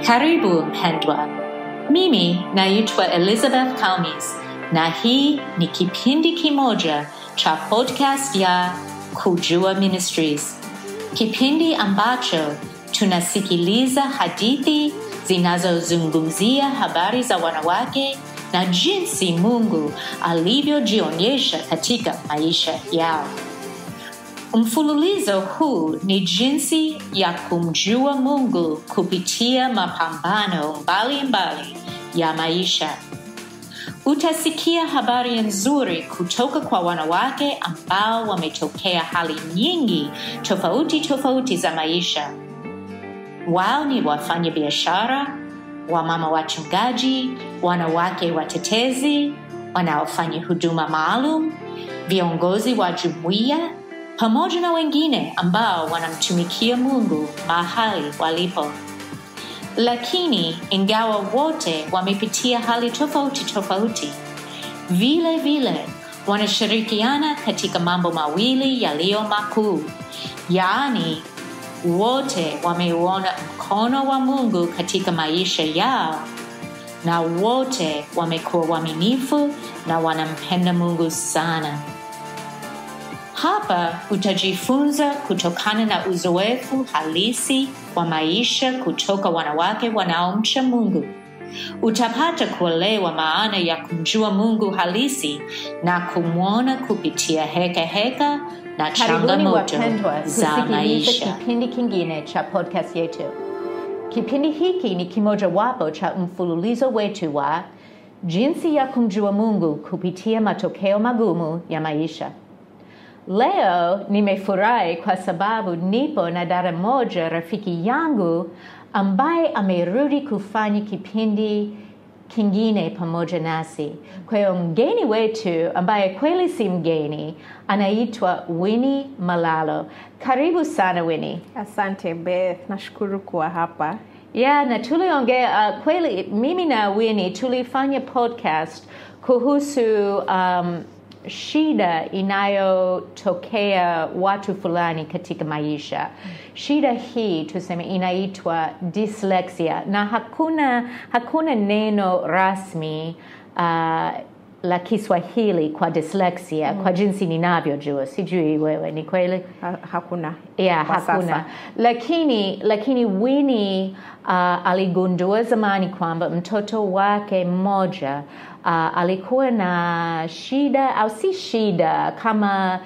Karibu mpendwa. Mimi naitwa Elizabeth Kalmis na hii ni kipindi kimoja cha podcast ya Kujua Ministries. Kipindi ambacho tunasikiliza hadithi zinazozungumzia habari za wanawake na jinsi Mungu alivyojionyesha katika maisha yao. Mfululizo huu ni jinsi ya kumjua Mungu kupitia mapambano mbalimbali ya maisha. Utasikia habari nzuri kutoka kwa wanawake ambao wametokea hali nyingi tofauti za maisha. Wao ni wafanyabiashara, wamama wachungaji, wanawake watetezi, wanaofanya huduma maalum, viongozi wa jumuiya, pamoja na wengine ambao wanamtumikia Mungu mahali walipo. Lakini ingawa wote wamepitia hali tofauti, vile vile wanashirikiana katika mambo mawili yaliyo makuu. Yaani, wote wameuona mkono wa Mungu katika maisha yao na wote wamekuwa waaminifu na wanampenda Mungu sana. Hapa utajifunza kutokana na uzoefu halisi wa maisha kutoka wanawake wanaomcha Mungu. Utapata kuelewa maana ya kumjua Mungu halisi na kumwona kupitia heka na changamoto za maisha. Kipindi kingine cha podcast yetu. Kipindi hiki ni kimojawapo cha mfululizo wetu wa jinsi ya kumjua Mungu kupitia matokeo magumu ya maisha. Leo nimefurahi kwa sababu nipo na dada moja rafiki yangu ambaye amerudi kufanya kipindi kingine pamoja nasi. Kwa hiyo mgeni wetu ambaye kweli si mgeni anaitwa Winnie Malalo. Karibu sana Winnie. Asante Beth, nashukuru kuwa hapa. Na tuliongea kweli mimi na Winnie tulifanya podcast kuhusu shida inayotokea watu fulani katika maisha. Shida hii tuseme inaitwa dyslexia na hakuna neno rasmi la Kiswahili kwa dyslexia kwa jinsi ninavyojua. Sijui wewe, ni kweli? Hakuna. Hakuna. Sasa. Lakini Winnie aligundua zamani kwamba mtoto wake mmoja alikuwa na shida au si shida kama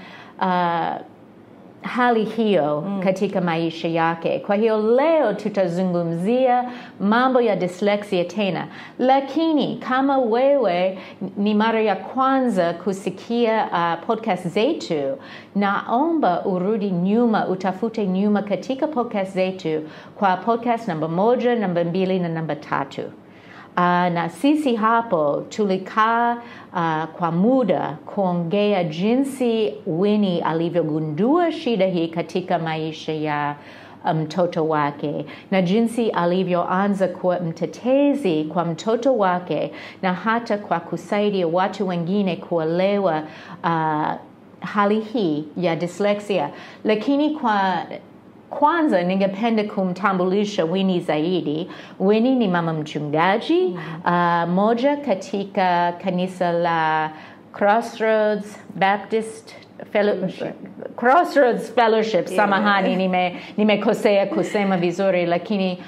hali hiyo katika maisha yake. Kwa hiyo leo tutazungumzia mambo ya dyslexia tena. Lakini kama wewe ni mara ya kwanza kusikia podcast zetu, naomba urudi nyuma, utafute nyuma katika podcast zetu kwa podcast namba 1, namba 2 na namba 3. Na sisi hapo tulikaa kwa muda kuongea jinsi Winnie alivyogundua shida hii katika maisha ya mtoto wake na jinsi alivyoanza kuwa mtetezi kwa mtoto wake na hata kwa kusaidia watu wengine kuelewa hali hii ya dyslexia. Lakini kwanza ningependa kumtambulisha Winnie zaidi. Winnie ni mama mchungaji moja katika kanisa la Crossroads Fellowship. Samahani, nimekosea kusema vizuri, lakini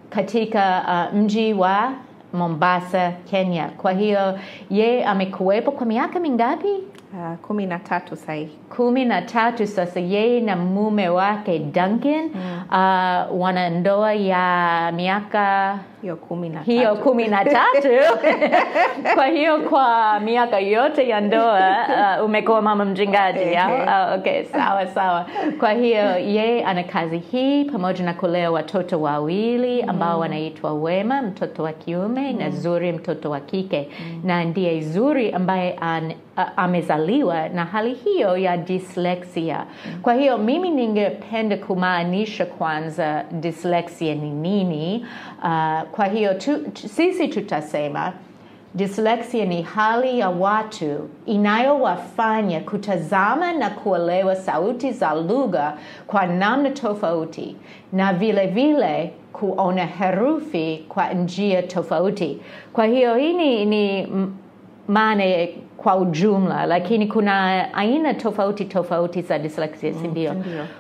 katika mji wa Mombasa, Kenya. Kwa hiyo yeye amekuwepo kwa miaka mingapi? 13 sasa. 13 sasa. Yeye na mume wake Duncan wana ndoa ya miaka hiyo 13. Kwa hiyo kwa miaka yote ya ndoa umekuwa mama mchungaji. Okay, sawa. Kwa hiyo yeye ana kazi hii pamoja na kulea watoto wawili ambao wanaitwa Wema, mtoto wa kiume, na Zuri, mtoto wa kike. Na ndiye Zuri ambaye amezaliwa na hali hiyo ya dyslexia. Kwa hiyo mimi ningependa kumaanisha kwanza dyslexia ni nini. Kwa hiyo sisi tutasema dyslexia ni hali ya watu inayowafanya kutazama na kuelewa sauti za lugha kwa namna tofauti, na vile vile kuona herufi kwa njia tofauti. Kwa hiyo hii ni maana kwa ujumla, lakini kuna aina tofauti za dyslexia, sindio?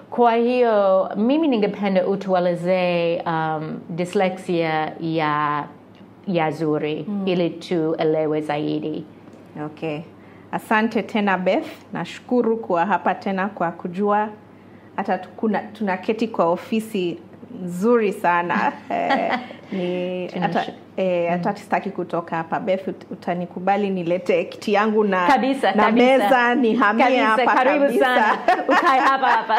Kwa hiyo mimi ningependa utuelezee dyslexia ya Zuri ili tuelewe zaidi. Okay. Asante tena Beth. Nashukuru kuwa hapa tena kwa kujua hata tunaketi kwa ofisi nzuri sana. Hata sitaki kutoka hapa. Beth, utanikubali nilete kiti yangu na kabisa. Meza nihamie hapa kabisa. Karibu sana. Ukae hapa.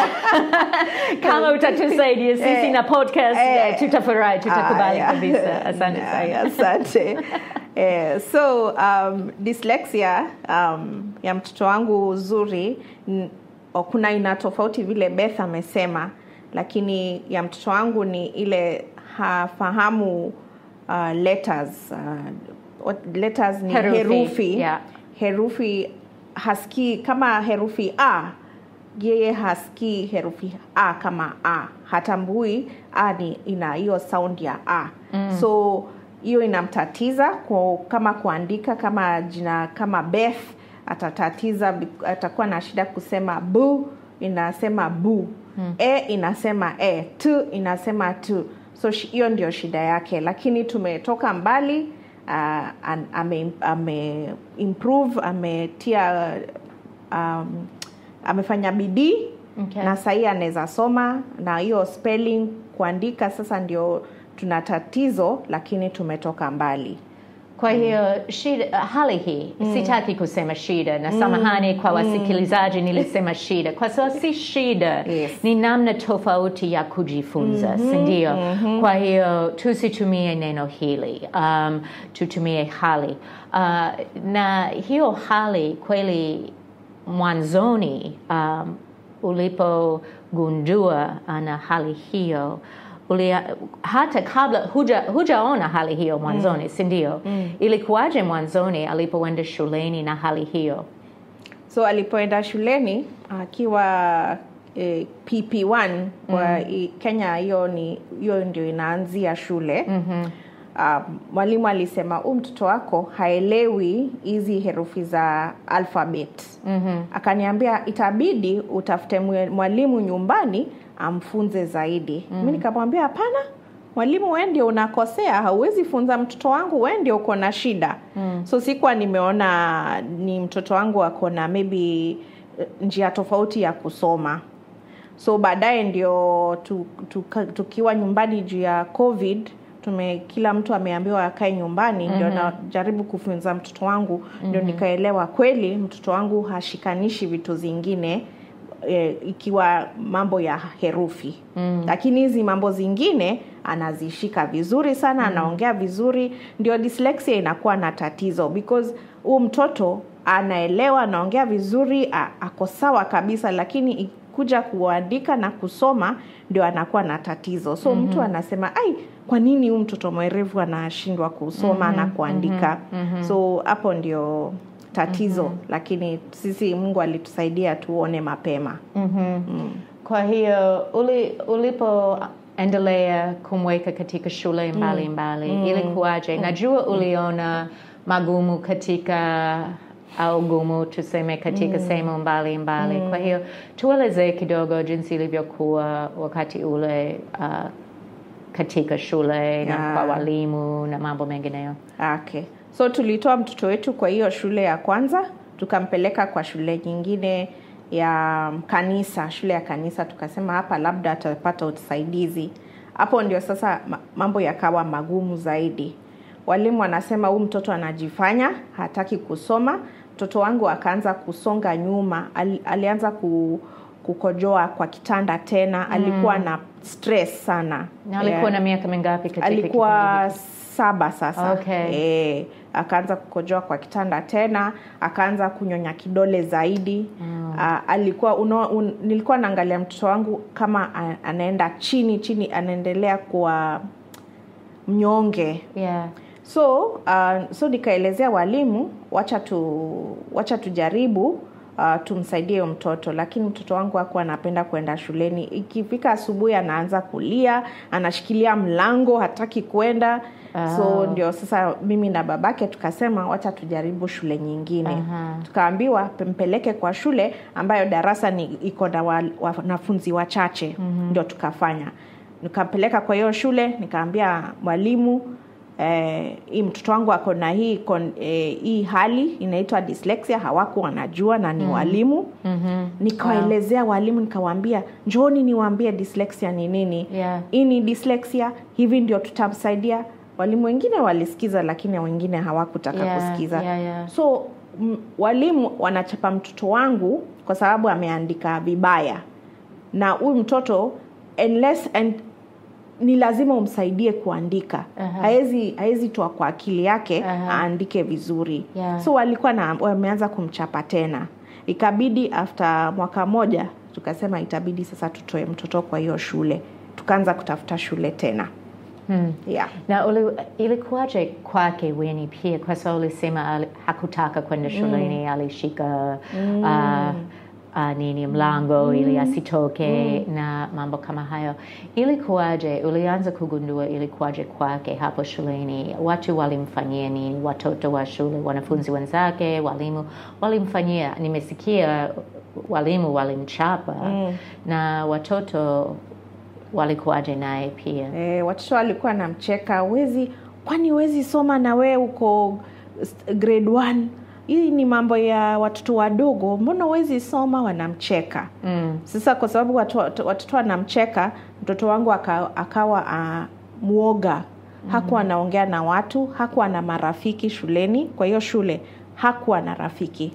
Kama utatusaidia sisi na podcast, tutafurahi, tutakubali kabisa. Asante sana. Asante. So dyslexia ya mtoto wangu Zuri kuna aina tofauti vile Beth amesema, lakini ya mtoto wangu ni ile hafahamu letters. Letters ni herufi. Yeah. Herufi hasikii kama herufi A. Yeye hasikii herufi A kama A. Hatambui A ni ina hiyo sound ya A. So hiyo inamtatiza kama kuandika kama jina kama Beth, atatatiza, atakuwa na shida kusema bu, inasema bu. E inasema e, tu inasema tu. So hiyo ndio shida yake, lakini tumetoka mbali. Ame improve, ametia amefanya bidii. Okay. Na sasa anaweza soma, na hiyo spelling kuandika sasa ndio tuna tatizo, lakini tumetoka mbali. Kwa hiyo hali hii sitaki kusema shida, na samahani kwa wasikilizaji nilisema shida, kwa sababu si shida. Yes. Ni namna tofauti ya kujifunza, sindio? Kwa hiyo tusitumie neno hili, tutumie hali. Na hiyo hali kweli mwanzoni ulipogundua ana hali hiyo, hata kabla hujaona hali hiyo mwanzoni, sindio? Ilikuwaje mwanzoni alipoenda shuleni na hali hiyo? So alipoenda shuleni akiwa PP1 kwa Kenya, hiyo ndio inaanzia shule. Mwalimu alisema mtoto wako haelewi hizi herufi za alphabet. Akaniambia itabidi utafute mwalimu nyumbani amfunze zaidi. Mimi nikamwambia hapana, mwalimu wewe ndio unakosea, hauwezi funza mtoto wangu, wewe ndio uko na shida. So sikuwa nimeona ni mtoto wangu ako na maybe njia tofauti ya kusoma. So baadaye ndio tukiwa nyumbani juu ya COVID, kila mtu ameambiwa akae nyumbani, ndio najaribu kufunza mtoto wangu, ndio nikaelewa kweli mtoto wangu hashikanishi vitu zingine ikiwa mambo ya herufi. Lakini hizi mambo zingine anazishika vizuri sana, anaongea vizuri. Ndio dyslexia inakuwa na tatizo, because mtoto anaelewa, anaongea vizuri, ako sawa kabisa, lakini kuja kuandika na kusoma ndio anakuwa na tatizo. So mtu anasema kwa nini mtoto mwerevu anashindwa kusoma na kuandika? So hapo ndio tatizo. Lakini sisi Mungu alitusaidia tuone mapema. Kwa hiyo ulipoendelea kumweka katika shule mbalimbali, ilikuwaje? Najua uliona magumu katika au gumu tuseme katika sehemu mbalimbali. Kwa hiyo tueleze kidogo jinsi ilivyokuwa wakati ule katika shule na kwa walimu na mambo mengineyo. Okay. So tulitoa mtoto wetu kwa hiyo shule ya kwanza, tukampeleka kwa shule nyingine ya kanisa, shule ya kanisa. Tukasema hapa labda atapata usaidizi. Hapo ndio sasa mambo yakawa magumu zaidi. Walimu wanasema mtoto anajifanya, hataki kusoma. Mtoto wangu akaanza kusonga nyuma, alianza kukojoa kwa kitanda tena. Alikuwa na stress sana. Na alikuwa na miaka mingapi katika alikuwa 7 sasa. Okay. Akaanza kukojoa kwa kitanda tena, akaanza kunyonya kidole zaidi. Alikuwa nilikuwa naangalia mtoto wangu kama anaenda chini, anaendelea kwa mnyonge. Yeah. So nikaelezea walimu, wacha tujaribu tumsaidie mtoto. Lakini mtoto wangu hakuwa anapenda kwenda shuleni. Ikifika asubuhi anaanza kulia, anashikilia mlango, hataki kwenda. So ndio sasa mimi na babake tukasema wacha tujaribu shule nyingine. Tukaambiwa mpeleke kwa shule ambayo darasa iko na wanafunzi wachache. Ndio tukafanya. Nikapeleka kwa hiyo shule, nikaambia mwalimu hii mtoto wangu ako na hii hali inaitwa dyslexia, hawaku wanajua na ni walimu. Nikawaelezea walimu, nikawaambia njooni niwaambie dyslexia ni nini. Hii ni dyslexia, hivi ndio tutamsaidia. Walimu wengine walisikiza lakini wengine hawakutaka kusikiza. So walimu wanachapa mtoto wangu kwa sababu ameandika vibaya. Na huyu mtoto ni lazima umsaidie kuandika. Haezi toa kwa akili yake aandike vizuri. So walikuwa wameanza kumchapa tena. Ikabidi after mwaka moja tukasema itabidi sasa tutoe mtoto kwa hiyo shule. Tukaanza kutafuta shule tena. Na ilikuwaje kwake Winnie pia, kwa sababu ulisema hakutaka kwenda shuleni, alishika nini mlango ili asitoke na mambo kama hayo. Ilikuwaje, ulianza kugundua ilikuwaje kwake hapo shuleni? Watu walimfanyia nini? Watoto wa shule, wanafunzi wenzake, walimu walimfanyia? Nimesikia walimu walimchapa. Na watoto walikuwaje naye pia? Watoto walikuwa namcheka, kwani huwezi soma na wewe uko grade 1? Hii ni mambo ya watoto wadogo, mbona huwezi soma? Wanamcheka. Sasa kwa sababu watoto wanamcheka, mtoto wangu akawa muoga. Hakuwa anaongea na watu, hakuwa na marafiki shuleni. Kwa hiyo shule hakuwa na rafiki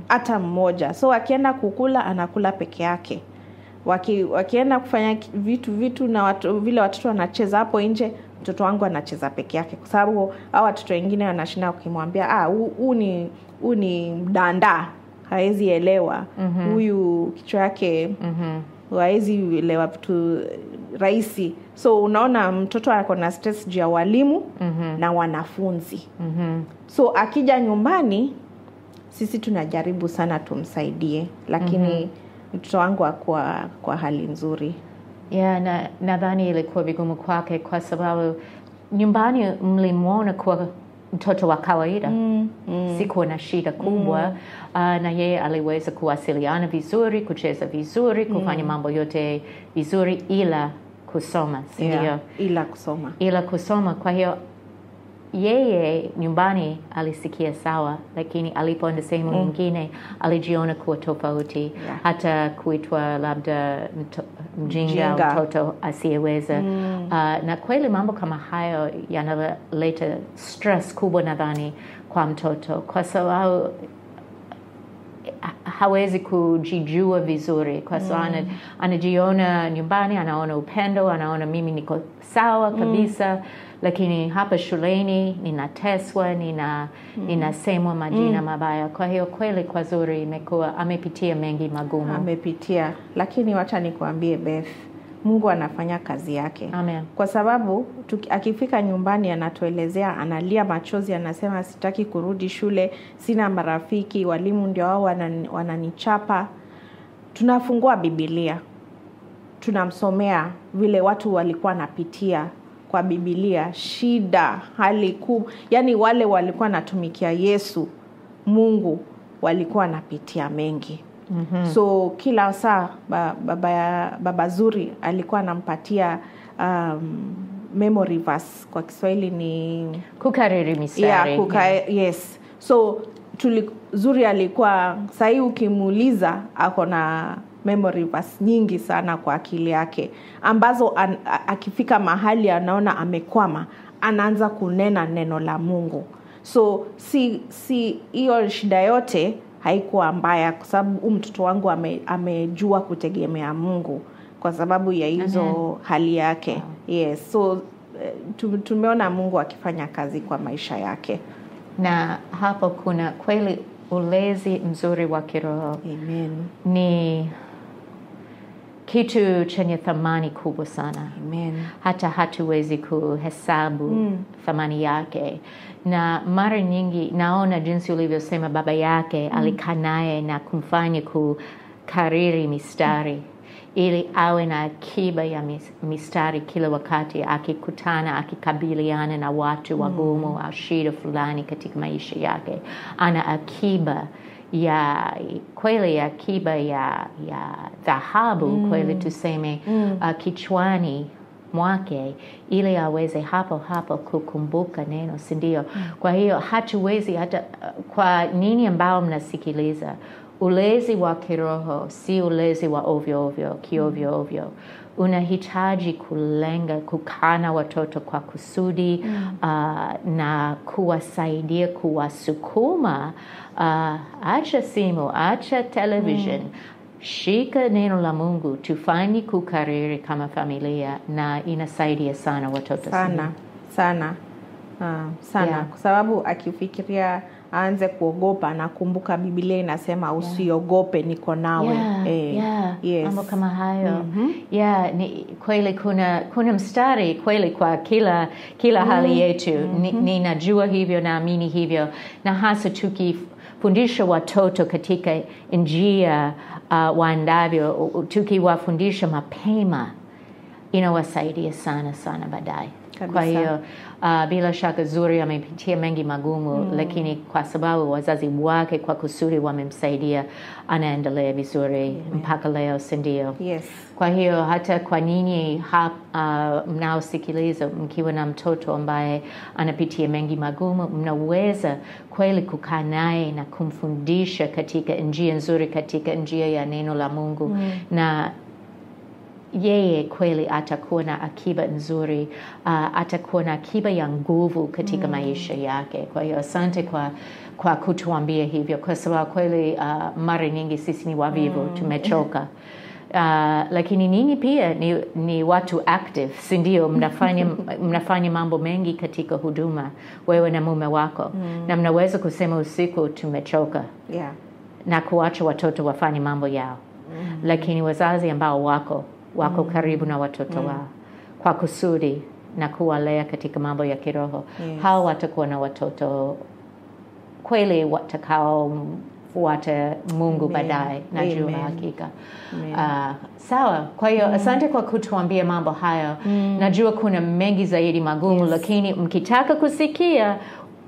hata mmoja. So akienda kukula anakula peke yake. Wakienda kufanya vitu na vile watoto wanacheza hapo nje, mtoto wangu anacheza peke yake, kwa sababu hao watoto wengine wanashinda ukimwambia huu ni mdanda, haezi elewa. Huyu kichwa yake haezi elewa vitu rahisi. So unaona mtoto ako na stress juu ya walimu na wanafunzi. So akija nyumbani sisi tunajaribu sana tumsaidie, lakini mtoto wangu hakuwa kwa hali nzuri. Na nadhani ilikuwa vigumu kwake kwa sababu nyumbani mlimuona kwa mtoto wa kawaida. Sikuwa na shida kubwa. Na yeye aliweza kuwasiliana vizuri, kucheza vizuri, kufanya mambo yote vizuri ila kusoma. Ila kusoma. Kwa hiyo yeye nyumbani alisikia sawa, lakini alipoenda sehemu nyingine alijiona kuwa tofauti. Hata kuitwa labda mjinga, mtoto asiyeweza. Na kweli mambo kama hayo yanaleta stress kubwa nadhani kwa mtoto, kwa sababu hawezi kujijua vizuri, kwa sababu anajiona nyumbani, anaona upendo, anaona mimi niko sawa kabisa. Lakini hapa shuleni ninateswa, ninasemwa majina mabaya. Kwa hiyo kweli kwa Zuri imekuwa amepitia mengi magumu. Amepitia, lakini wacha nikuambie Beth, Mungu anafanya kazi yake. Amen. Kwa sababu akifika nyumbani anatuelezea, analia machozi, anasema sitaki kurudi shule, sina marafiki, walimu ndio wao wananichapa. Tunafungua Biblia, tunamsomea vile watu walikuwa napitia kwa Biblia, shida, hali kubwa. Yani wale walikuwa natumikia Yesu, Mungu, walikuwa napitia mengi. So kila saa baba Zuri alikuwa anampatia memory verse, kwa Kiswahili ni kukariri mistari. Yes. So Zuri alikuwa sahi ukimuuliza ako na memory verse nyingi sana kwa akili yake, ambazo akifika mahali anaona amekwama, anaanza kunena neno la Mungu. So si hiyo shida yote haikuwa mbaya, kwa sababu mtoto wangu amejua kutegemea Mungu kwa sababu ya hizo hali yake. Yes. So tumeona Mungu akifanya kazi kwa maisha yake. Na hapo kuna kweli ulezi mzuri wa kiroho. Amen. kitu chenye thamani kubwa sana. Amen. Hata hatuwezi kuhesabu thamani yake. Na mara nyingi naona jinsi ulivyosema baba yake alikaa naye na kumfanya kukariri mistari ili awe na akiba ya mistari kila wakati akikutana, akikabiliana na watu wagumu au shida fulani katika maisha yake. Ana akiba ya kweli, akiba ya dhahabu kweli tuseme kichwani mwake ili aweze hapo kukumbuka neno, si ndio? Kwa hiyo hatuwezi hata kwa nini ambao mnasikiliza, ulezi wa kiroho si ulezi wa ovyo ovyo. Unahitaji kulenga kukana watoto kwa kusudi na kuwasaidia, kuwasukuma. Acha simu, acha television. Shika neno la Mungu, tufanye kukariri kama familia, na inasaidia sana watoto sana. Kwa sababu akifikiria aanze kuogopa, na kumbuka Biblia inasema usiogope, niko nawe. Yes. Mambo kama hayo. Ni kweli kuna mstari kweli kwa kila hali yetu. Ninajua hivyo, naamini hivyo, na hasa tukifundisha watoto katika njia waandavyo, tukiwafundisha mapema, inawasaidia sana baadaye. Kwa hiyo bila shaka Zuri amepitia mengi magumu, lakini kwa sababu wazazi wake kwa kusudi wamemsaidia, anaendelea vizuri mpaka leo, sindio? Yes. Kwa hiyo hata kwa ninyi mnaosikiliza, mkiwa na mtoto ambaye anapitia mengi magumu, mnaweza kweli kukaa naye na kumfundisha katika njia nzuri, katika njia ya neno la Mungu, na yeye kweli atakuwa na akiba nzuri, atakuwa na akiba ya nguvu katika maisha yake. Kwa hiyo asante kwa kutuambia hivyo, kwa sababu kweli mara nyingi sisi ni wavivu, tumechoka. Lakini ninyi pia ni watu active, si ndio? Mnafanya mambo mengi katika huduma, wewe na mume wako, na mnaweza kusema usiku tumechoka, na kuacha watoto wafanye mambo yao. Lakini wazazi ambao wako karibu na watoto wao kwa kusudi na kuwalea katika mambo ya kiroho, hao watakuwa na watoto kweli watakaofuata Mungu baadaye, najua hakika. Sawa, kwa hiyo asante kwa kutuambia mambo hayo. Najua kuna mengi zaidi magumu, lakini mkitaka kusikia,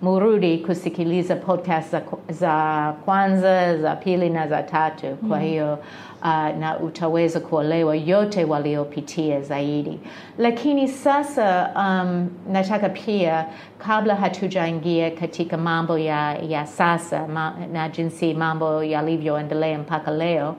murudi kusikiliza podcast za kwanza, za pili na za tatu. Kwa hiyo na utaweza kuelewa yote waliopitia zaidi. Lakini sasa nataka pia, kabla hatujaingia katika mambo ya sasa na jinsi mambo yalivyoendelea mpaka leo,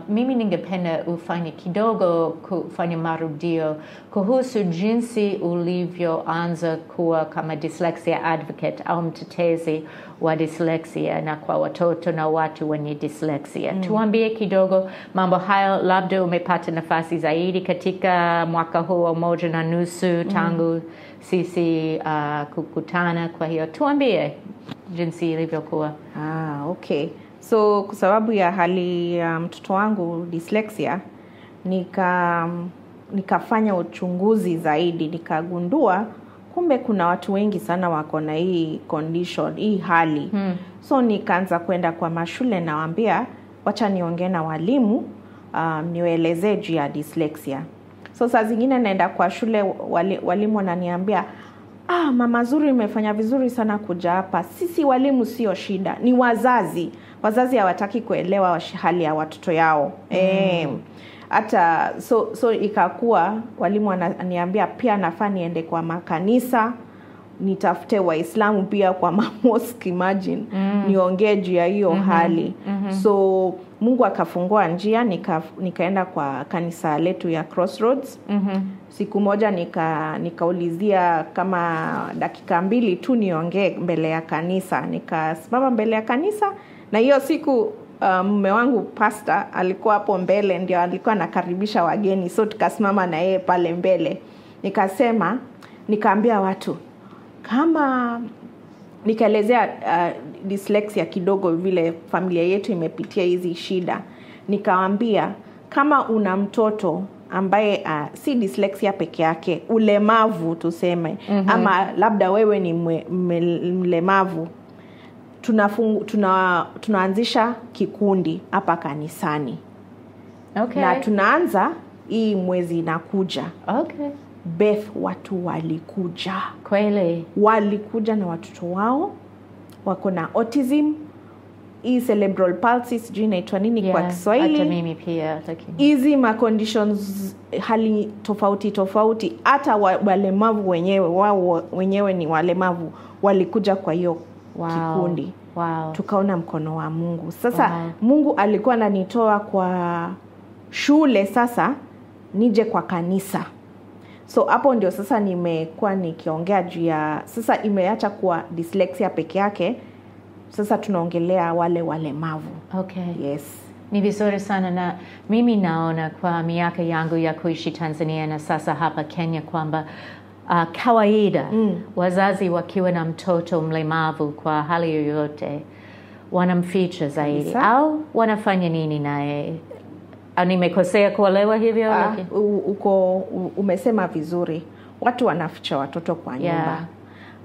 mimi ningependa ufanye kidogo kufanya marudio kuhusu jinsi ulivyoanza kuwa kama dyslexia advocate au mtetezi wa dyslexia na kwa watoto na watu wenye dyslexia. Tuambie kidogo mambo hayo, labda umepata nafasi zaidi katika mwaka huu 1.5 tangu sisi kukutana. Kwa hiyo tuambie jinsi ilivyokuwa. Okay. So kwa sababu ya hali ya mtoto wangu dyslexia, nikafanya uchunguzi zaidi, nikagundua kumbe kuna watu wengi sana wako na hii condition, hii hali. So nikaanza kwenda kwa mashule, nawaambia wacha niongee na walimu niwaelezee juu ya dyslexia. So saa zingine naenda kwa shule, walimu wananiambia, Mama Zuri umefanya vizuri sana kuja hapa. Sisi walimu sio shida, ni wazazi hawataki kuelewa hali ya watoto yao. Hata so ikakuwa walimu wananiambia pia nafaa niende kwa makanisa, nitafute Waislamu pia kwa mosque, imagine, niongee juu ya hiyo hali. So Mungu akafungua njia, nikaenda kwa kanisa letu ya Crossroads. Siku moja nikaulizia kama dakika 2 tu niongee mbele ya kanisa. Nikasimama mbele ya kanisa, na hiyo siku mume wangu pastor alikuwa hapo mbele, ndio alikuwa anakaribisha wageni. So tukasimama na yeye pale mbele. Nikaambia watu kama nikaelezea dyslexia kidogo, vile familia yetu imepitia hizi shida. Nikawaambia kama una mtoto ambaye si dyslexia peke yake, ulemavu tuseme, ama labda wewe ni mlemavu, tunaanzisha kikundi hapa kanisani. Okay. Na tunaanza hii mwezi inakuja. Okay. Beth, watu walikuja. Kweli. Walikuja na watoto wao wako na autism, hii cerebral palsy, sijui inaitwa nini kwa Kiswahili. Hata mimi pia lakini. Hizi conditions hali tofauti, hata walemavu wenyewe, wao wenyewe ni walemavu, walikuja kwa hiyo kikundi. Wow. Tukaona mkono wa Mungu. Sasa Mungu alikuwa ananitoa kwa shule, sasa nije kwa kanisa. So hapo ndio sasa nimekuwa nikiongea juu ya, sasa imeacha kuwa dyslexia peke yake, sasa tunaongelea wale walemavu. Okay. Yes. Ni vizuri sana, na mimi naona kwa miaka yangu ya kuishi Tanzania na sasa hapa Kenya kwamba kawaida wazazi wakiwa na mtoto mlemavu kwa hali yoyote wanamficha zaidi au wanafanya nini naye. Nimekosea kuelewa hivyo? Umesema vizuri. Watu wanaficha watoto kwa nyumba.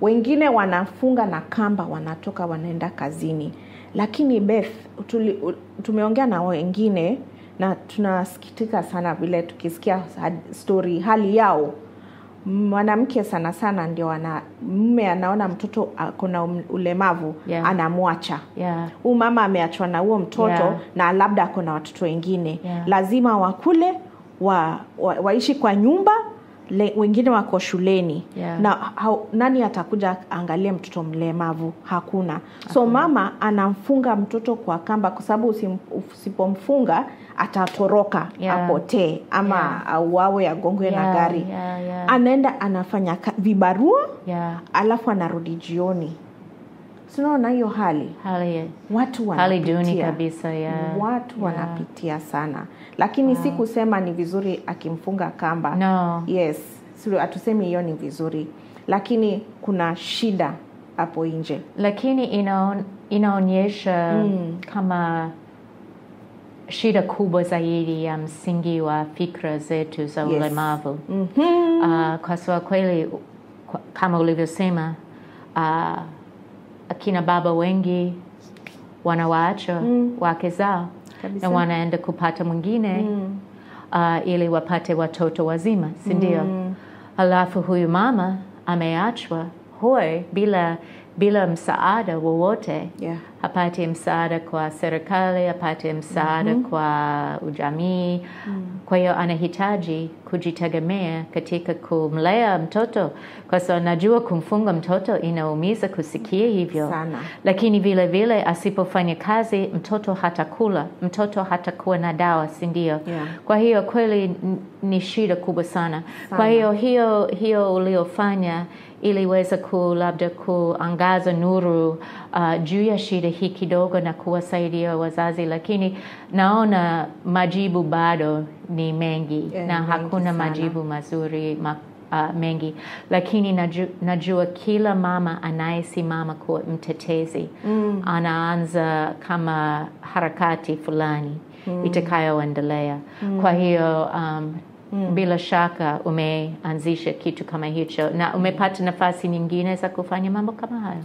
Wengine wanafunga na kamba, wanatoka wanaenda kazini. Lakini Beth, tumeongea na wengine na tunasikitika sana vile tukisikia story hali yao. Mwanamke sana ndio mume anaona mtoto kuna ulemavu, anamwacha. Mama ameachwa na huo mtoto na labda kuna watoto wengine. Lazima wakule, waishi kwa nyumba, wengine wako shuleni. Na nani atakuja angalia mtoto mlemavu? Hakuna. So mama anamfunga mtoto kwa kamba kwa sababu usipomfunga atatoroka, apotee ama auawe, agongwe na gari. Anaenda anafanya vibarua, alafu anarudi jioni. Tunaona hiyo hali watu wanapitia. Hali duni kabisa. Watu wanapitia sana. Lakini si kusema ni vizuri akimfunga kamba. No. Yes. Sio atusemi hiyo ni vizuri. Lakini kuna shida hapo nje. Lakini inaonyesha kama shida kubwa zaidi ya msingi wa fikra zetu za ulemavu. Kwa sababu kweli kama ulivyosema, akina baba wengi wanawaacha wake zao na wanaenda kupata mwingine ili wapate watoto wazima, si ndio? Alafu huyu mama ameachwa hoi bila msaada wowote. Hapati msaada kwa serikali, hapati msaada kwa ujamii. Kwa hiyo anahitaji kujitegemea katika kumlea mtoto. Kwa sababu najua kumfunga mtoto inaumiza kusikia hivyo sana. Lakini vile asipofanya kazi mtoto hatakula, mtoto hatakuwa na dawa, si ndio? Kwa hiyo kweli ni shida kubwa sana. Kwa hiyo uliofanya iliweza labda kuangaza nuru juu ya shida hii kidogo na kuwasaidia wazazi, lakini naona majibu bado ni mengi na hakuna majibu mazuri mengi. Lakini najua kila mama anayesimama kwa mtetezi anaanza kama harakati fulani itakayoendelea. Kwa hiyo bila shaka umeanzisha kitu kama hicho na umepata nafasi nyingine za kufanya mambo kama hayo.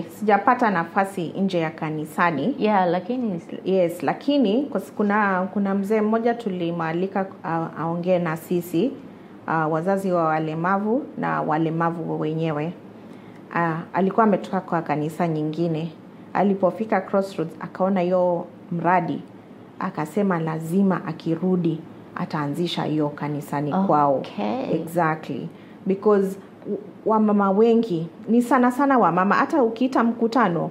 Sijapata nafasi nje ya kanisani. Lakini kuna mzee mmoja tulimaalika aongee na sisi, wazazi wa walemavu na walemavu wenyewe. Alikuwa ametoka kwa kanisa nyingine. Alipofika Crossroads akaona hiyo mradi, akasema lazima akirudi ataanzisha hiyo kanisani kwao. Exactly. Because wamama wengi ni sana wamama, hata ukiita mkutano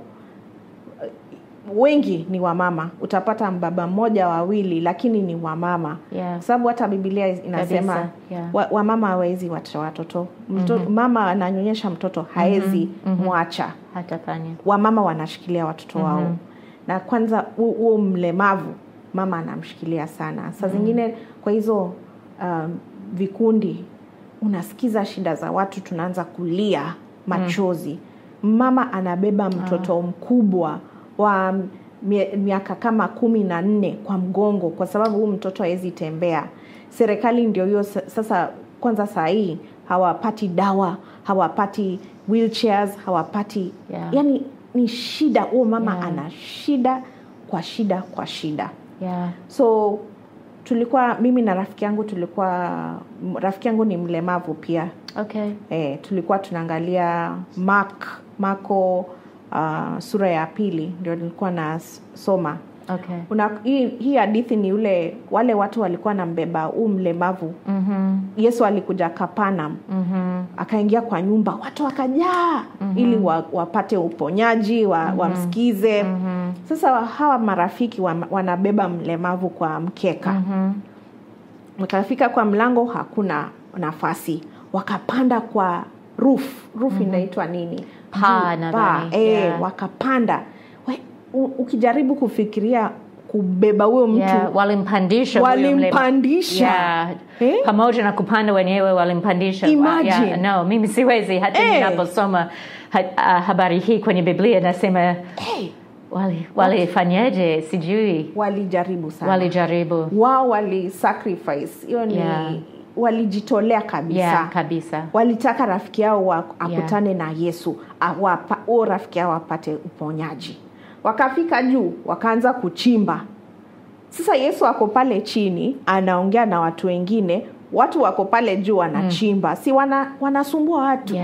wengi ni wamama. Utapata mbaba mmoja wawili lakini ni wamama. Sababu hata Biblia inasema wamama hawezi wacha watoto. Mama ananyonyesha mtoto haezi mwacha. Hatafanya. Wamama wanashikilia watoto wao. Na kwanza huo mlemavu mama anamshikilia sana. Saa zingine kwa hizo vikundi unasikiza shida za watu, tunaanza kulia machozi. Mama anabeba mtoto mkubwa wa miaka kama 14 kwa mgongo, kwa sababu huyu mtoto hawezi tembea. Serikali ndio hiyo sasa, kwanza saa hii hawapati dawa, hawapati wheelchairs, hawapati yani ni shida. Huyo mama ana shida kwa shida. So mimi na rafiki yangu ni mlemavu pia. Tulikuwa tunaangalia Marko sura ya 2 ndio nilikuwa nasoma. Hii hadithi ni wale watu walikuwa nambeba mlemavu. Yesu alikuja Kapanam. Akaingia kwa nyumba, watu wakajaa ili wapate uponyaji, wamsikize. Sasa hawa marafiki wanabeba mlemavu kwa mkeka. Wakafika kwa mlango, hakuna nafasi. Wakapanda kwa roof inaitwa nini? Paa. Wakapanda. Ukijaribu kufikiria kubeba huyo mtu, walimpandisha. Pamoja na kupanda wenyewe walimpandisha. No, mimi siwezi hata ninaposoma habari hii kwenye Biblia nasema walifanyaje sijui. Walijaribu sana. Wao wali-sacrifice. Hiyo ni walijitolea kabisa. Walitaka rafiki yao akutane na Yesu, rafiki yao apate uponyaji. Wakafika juu, wakaanza kuchimba. Sasa Yesu ako pale chini, anaongea na watu wengine. Watu wako pale juu wanachimba. Si wanasumbua watu.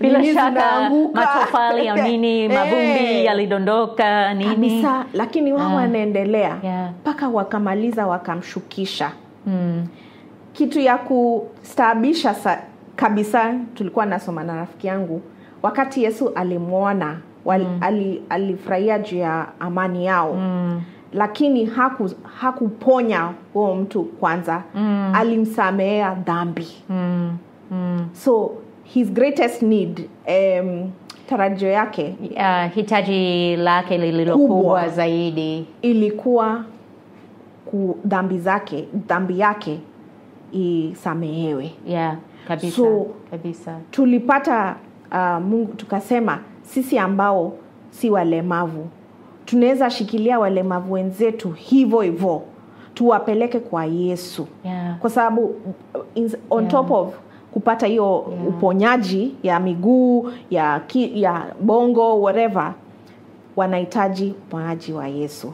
Bila shaka matofali ya nini, mavumbi yalidondoka nini. Kabisa, lakini wao wanaendelea. Paka wakamaliza, wakamshukisha. Kitu ya kustaabisha kabisa, tulikuwa nasoma na rafiki yangu. Wakati Yesu alimuona, alifurahia juu ya amani yao. Lakini hakuponya huo mtu kwanza. Alimsamehea dhambi. So his greatest need, tarajio yake, hitaji lake lililokubwa zaidi ilikuwa dhambi yake isamehewe. Kabisa. So tulipata Mungu, tukasema sisi ambao si walemavu tunaweza shikilia walemavu wenzetu hivyo tuwapeleke kwa Yesu. Kwa sababu on top of kupata hiyo uponyaji ya miguu, ya bongo, whatever, wanahitaji uponyaji wa Yesu.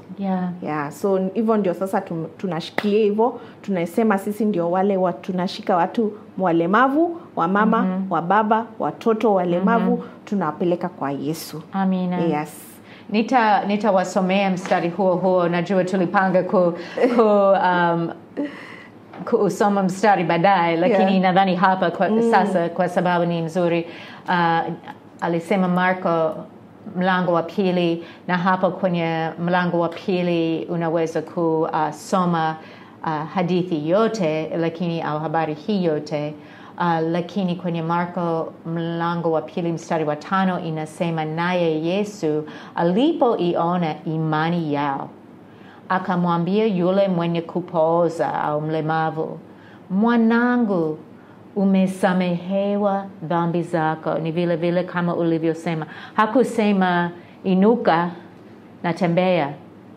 So hivyo ndio sasa tunashikilia hivyo. Tunasema sisi ndio wale tunashika watu walemavu, wa mama, wa baba, watoto walemavu, tunawapeleka kwa Yesu. Amina. Nitawasomea mstari huo. Najua tulipanga kusoma mstari baadaye, lakini nadhani hapa sasa kwa sababu ni nzuri. Alisema Marko mlango wa 2, na hapa kwenye mlango wa 2 unaweza kusoma hadithi yote, lakini au habari hii yote. Lakini kwenye Marko mlango wa 2 mstari wa 5 inasema, naye Yesu alipoiona imani yao akamwambia yule mwenye kupooza au mlemavu, mwanangu, umesamehewa dhambi zako. Ni vile vile kama ulivyosema. Hakusema inuka na tembea.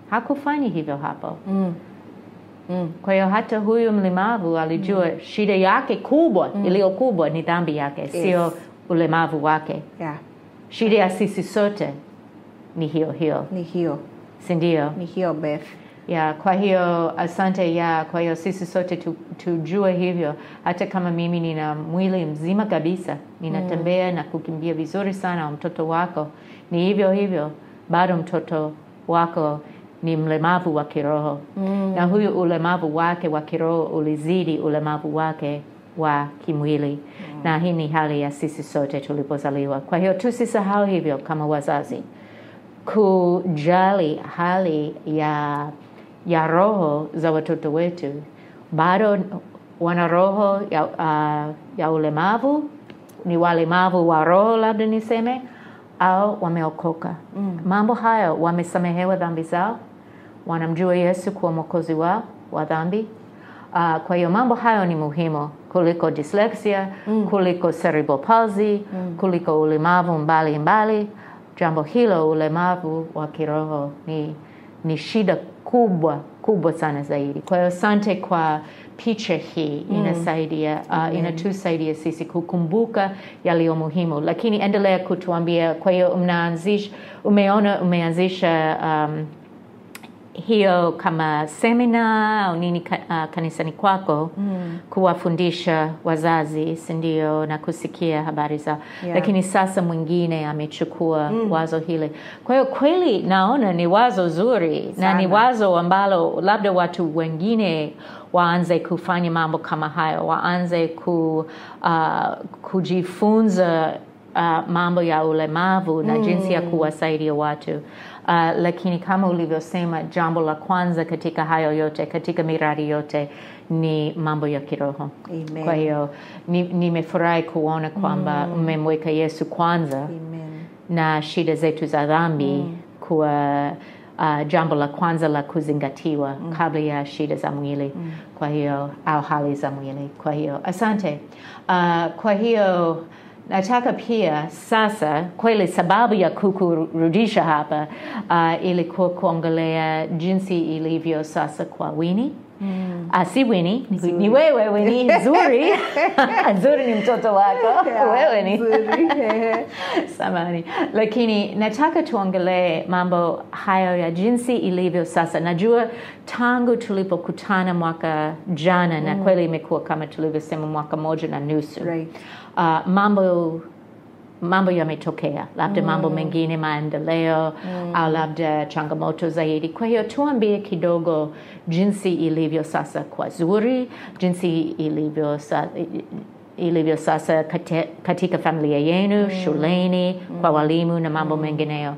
Hakufanya hivyo hapo. Kwa hiyo hata huyu mlemavu alijua shida yake kubwa, iliyo kubwa ni dhambi yake, sio ulemavu wake. Shida ya sisi sote ni hiyo. Si ndio? Ni hiyo, Beth. Kwa hiyo asante. Kwa hiyo sisi sote tujue hivyo. Hata kama mimi nina mwili mzima kabisa, ninatembea na kukimbia vizuri sana, mtoto wako ni hivyo, bado mtoto wako ni mlemavu wa kiroho. Na huyu ulemavu wake wa kiroho ulizidi ulemavu wake wa kimwili. Na hii ni hali ya sisi sote tulipozaliwa. Kwa hiyo tusisahau hivyo kama wazazi, kujali hali ya roho za watoto wetu. Bado wana roho ya ulemavu, ni walemavu wa roho labda niseme, au wameokoka. Mambo hayo, wamesamehewa dhambi zao, wanamjua Yesu kuwa mwokozi wao wa dhambi. Kwa hiyo mambo hayo ni muhimu kuliko dyslexia, kuliko cerebral palsy, kuliko ulemavu mbali. jambo hilo, ulemavu wa kiroho ni shida kubwa sana zaidi. Kwa hiyo asante kwa picha hii, inasaidia inatusaidia sisi kukumbuka yaliyo muhimu. Lakini endelea kutuambia, kwa hiyo umeanzisha hiyo kama semina au nini kanisani kwako, kuwafundisha wazazi, sindio, na kusikia habari zao. Lakini sasa mwingine amechukua wazo hile. Kwa hiyo kweli naona ni wazo zuri sana. Na ni wazo ambalo labda watu wengine waanze kufanya mambo kama hayo, waanze kujifunza mambo ya ulemavu na jinsi ya kuwasaidia watu. Lakini kama ulivyosema, jambo la kwanza katika hayo yote, katika miradi yote, ni mambo ya kiroho. Amen. Kwa hiyo nimefurahi kuona kwamba umemweka Yesu kwanza. Amen. Na shida zetu za dhambi kuwa jambo la kwanza la kuzingatiwa kabla ya shida za mwili. Kwa hiyo au hali za mwili. Kwa hiyo asante. Kwa hiyo nataka pia sasa, kweli sababu ya kukurudisha hapa ilikuwa kuongelea jinsi ilivyo sasa kwa Winnie. Si Winnie, ni wewe Winnie, Zuri. Zuri ni mtoto wako. Wewe ni Zuri. Samahani. Lakini nataka tuongelee mambo hayo ya jinsi ilivyo sasa. Najua tangu tulipokutana mwaka jana, na kweli imekuwa kama tulivyosema mwaka 1.5. Right. Mambo yametokea, labda mambo mengine, maendeleo, au labda changamoto zaidi. Kwa hiyo tuambie kidogo jinsi ilivyo sasa kwa Zuri, jinsi ilivyo sasa katika familia yenu, shuleni, kwa walimu na mambo mengineyo.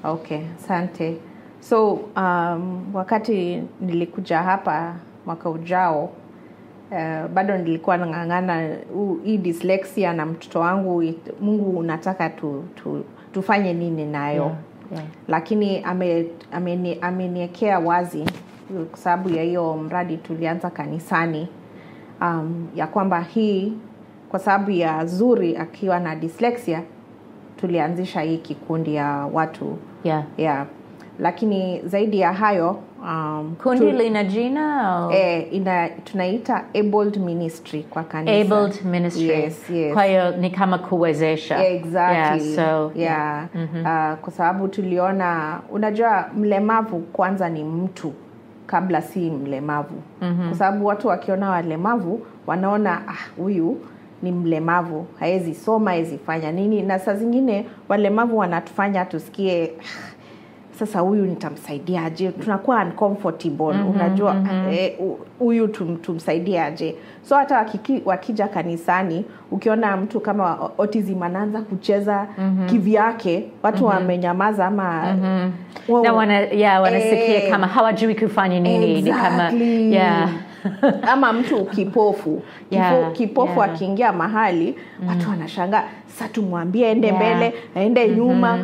Okay, asante. So wakati nilikuja hapa mwaka ujao, bado nilikuwa nang'ang'ana hii dyslexia na mtoto wangu, Mungu unataka tufanye nini nayo. Yeah. Lakini ameniekea wazi kwa sababu ya hiyo mradi tulianza kanisani, ya kwamba hii kwa sababu ya Zuri akiwa na dyslexia tulianzisha hii kikundi ya watu. Yeah. Lakini zaidi ya hayo, kundi lina jina? Tunaita Abled Ministry kwa kanisa. Abled Ministry. Yes. Kwa hiyo ni kama kuwezesha. Exactly. Kwa sababu tuliona, unajua mlemavu kwanza ni mtu kabla si mlemavu. Kwa sababu watu wakiona walemavu wanaona huyu ni mlemavu, haezi soma, haezi fanya nini, na saa zingine walemavu wanatufanya tusikie sasa huyu nitamsaidia aje, tunakuwa uncomfortable. Unajua huyu tumsaidia aje. So hata wakija kanisani, ukiona mtu kama autism anaanza kucheza kivyake, watu wamenyamaza ama na wanasikia kama hawajui kufanya nini. Exactly. Ni kama ama mtu kipofu. Kipofu akiingia mahali, watu wanashangaa, sasa tumwambie ende mbele, aende nyuma,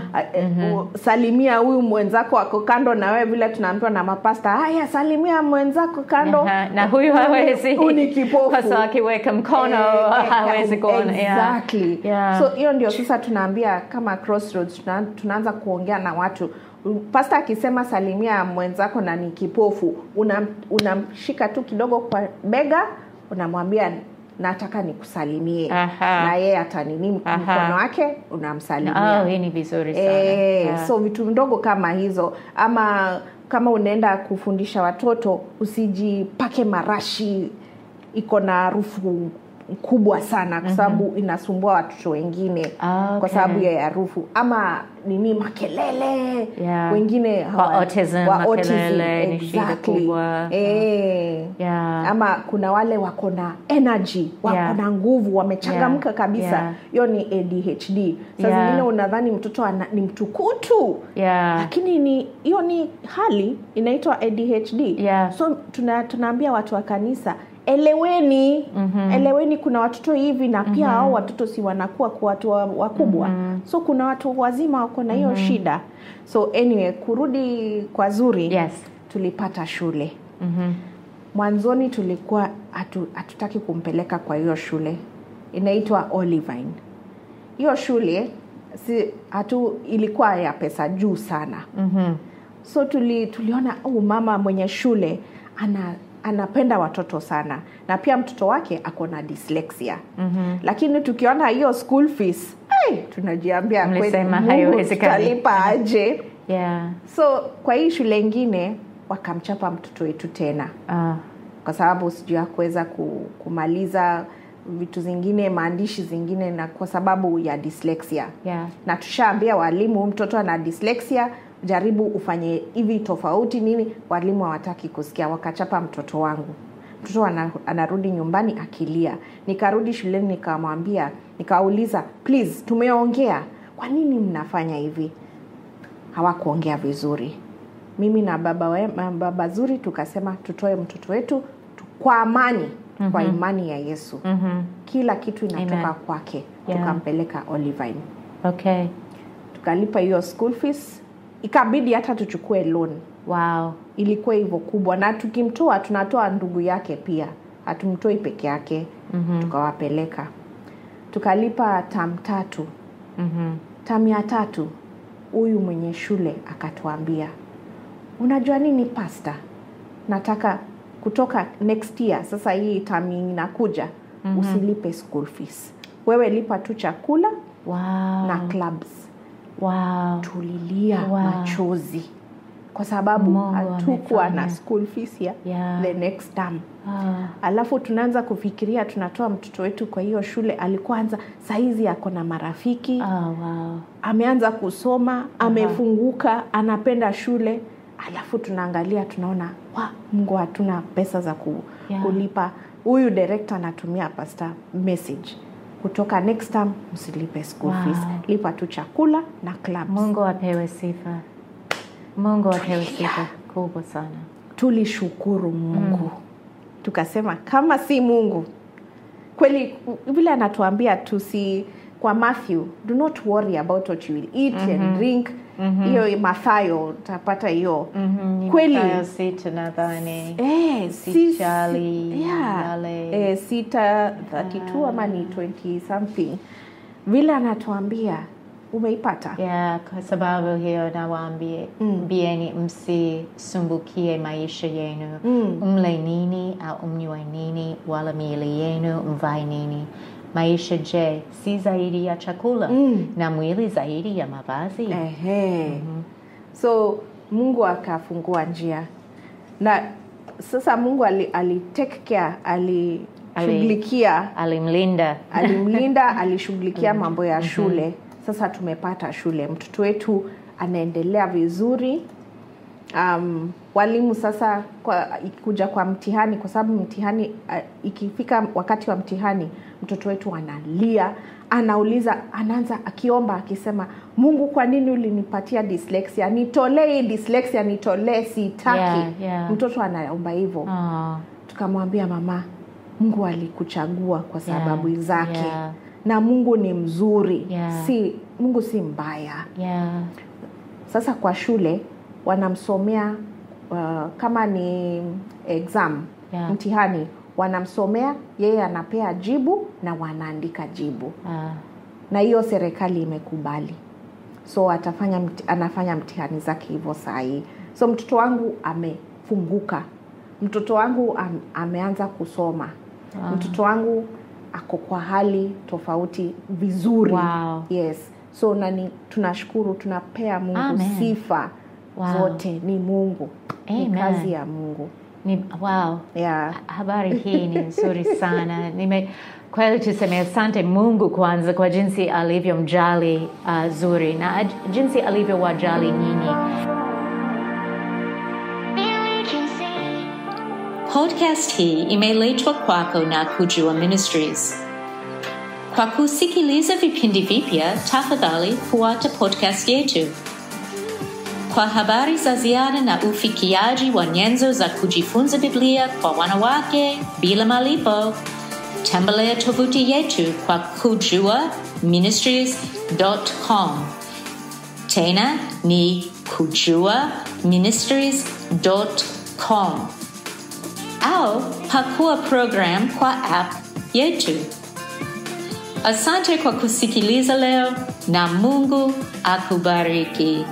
salimia huyu mwenzako wako kando na wewe, vile tunaambiwa na mapasta, haya salimia mwenzako kando. Na huyu hawezi. Ni kipofu. Kwa sababu akiweka mkono hawezi kuona. Exactly. So hiyo ndio sasa tunaambia kama Crossroads, tunaanza kuongea na watu. Pasta akisema salimia mwenzako na ni kipofu, unamshika tu kidogo kwa bega, unamwambia nataka nikusalimie. Na yeye atanini mkono wake unamsalimia. Hii ni vizuri sana. So vitu ndogo kama hizo. Ama kama unaenda kufundisha watoto, usijipake marashi iko na harufu kubwa sana kwa sababu inasumbua watoto wengine. Kwa sababu ya harufu ama nini makelele. Wengine autism, makelele ni shida kubwa. Ama kuna wale wako na energy, wako na nguvu, wamechangamka kabisa. Hiyo ni ADHD. Sasa zingine unadhani mtoto ni mtukutu. Lakini hiyo ni hali inaitwa ADHD. So tunaambia watu wa kanisa, eleweni kuna watoto hivi, na pia hao watoto si wanakuwa kwa watu wakubwa. So kuna watu wazima wako na hiyo shida. So anyway, kurudi kwa Zuri, tulipata shule. Mwanzoni tulikuwa hatutaki kumpeleka kwa hiyo shule. Inaitwa Olivine. Hiyo shule ilikuwa ya pesa juu sana. So tuliona mama mwenye shule anapenda watoto sana, na pia mtoto wake ako na dyslexia. Lakini tukiona hiyo school fees, tunajiambia kweli tutalipa aje? So kwa hii shule nyingine wakamchapa mtoto wetu tena. Kwa sababu sijui kuweza kumaliza vitu zingine, maandishi zingine, na kwa sababu ya dyslexia. Na tushaambia walimu mtoto ana dyslexia, jaribu ufanye hivi tofauti nini. Walimu hawataki kusikia, wakachapa mtoto wangu. Mtoto anarudi nyumbani akilia. Nikarudi shuleni nikamwambia, nikauliza, please, tumeongea, kwa nini mnafanya hivi? Hawakuongea vizuri. Mimi na baba zuri tukasema tutoe mtoto wetu kwa amani, kwa imani ya Yesu. Kila kitu inatoka kwake. Tukampeleka Olivine. Tukalipa hiyo school fees. Ikabidi hata tuchukue loan. Ilikuwa hivyo kubwa, na tukimtoa tunatoa ndugu yake pia. Hatumtoi peke yake. Tukawapeleka. Tukalipa term 3. Term ya 3 huyu mwenye shule akatuambia, unajua nini pastor? Nataka kutoka next year, sasa hii term inakuja, usilipe school fees. Wewe lipa tu chakula na clubs. Tulilia machozi kwa sababu hatukuwa na school fees ya the next term. Alafu tunaanza kufikiria tunatoa mtoto wetu kwa hiyo shule. Alikuwa anza saizi yako na marafiki. Ameanza kusoma, amefunguka, anapenda shule. Alafu tunaangalia tunaona, Mungu hatuna pesa za kulipa. Huyu director anatumia pastor message, kutoka next time msilipe school fees, lipa tu chakula na clubs. Mungu apewe sifa. Mungu apewe sifa kubwa sana. Tulishukuru Mungu. Tukasema kama si Mungu kweli, vile anatuambia kwa Matthew, do not worry about what you will eat and drink. Hiyo Mathayo utapata hiyo. Kweli Mathayo 6 nadhani. Sijali. 6:32 ama ni 20 something. Vile anatuambia umeipata. Kwa sababu hiyo nawaambie, bieni msisumbukie maisha yenu. Mle nini au mnywe nini, wala miili yenu mvae nini. Maisha je, si zaidi ya chakula, na mwili zaidi ya mavazi? So Mungu akafungua njia. Na sasa Mungu take care, alishughulikia, alimlinda, alishughulikia mambo ya shule. Sasa tumepata shule, mtoto wetu anaendelea vizuri. Walimu sasa kuja kwa mtihani, kwa sababu mtihani ikifika wakati wa mtihani mtoto wetu analia, anauliza, anaanza akiomba akisema, Mungu, kwa nini ulinipatia dyslexia? Nitolee dyslexia, nitolee, sitaki. Mtoto anaomba hivyo. Tukamwambia, mama, Mungu alikuchagua kwa sababu zake. Na Mungu ni mzuri. Mungu si mbaya. Sasa kwa shule wanamsomea kama ni exam, mtihani, wanamsomea, yeye anapea jibu na wanaandika jibu. Na hiyo serikali imekubali. So anafanya mtihani zake hivyo sahi. So mtoto wangu amefunguka. Mtoto wangu ameanza kusoma. Mtoto wangu ako kwa hali tofauti vizuri. So tunashukuru, tunapea Mungu sifa. Zote ni Mungu. Ni kazi ya Mungu. Habari hii ni nzuri sana. Kweli tuseme asante Mungu kwanza kwa jinsi alivyomjali Zuri na jinsi alivyowajali nyinyi. Podcast hii imeletwa kwako na Kujua Ministries. Kwa kusikiliza vipindi vipya, tafadhali fuata podcast yetu. Kwa habari za ziada na ufikiaji wa nyenzo za kujifunza Biblia kwa wanawake bila malipo, tembelea tovuti yetu kwa kujuaministries.com. Tena ni kujuaministries.com. Au pakua program kwa app yetu. Asante kwa kusikiliza leo na Mungu akubariki.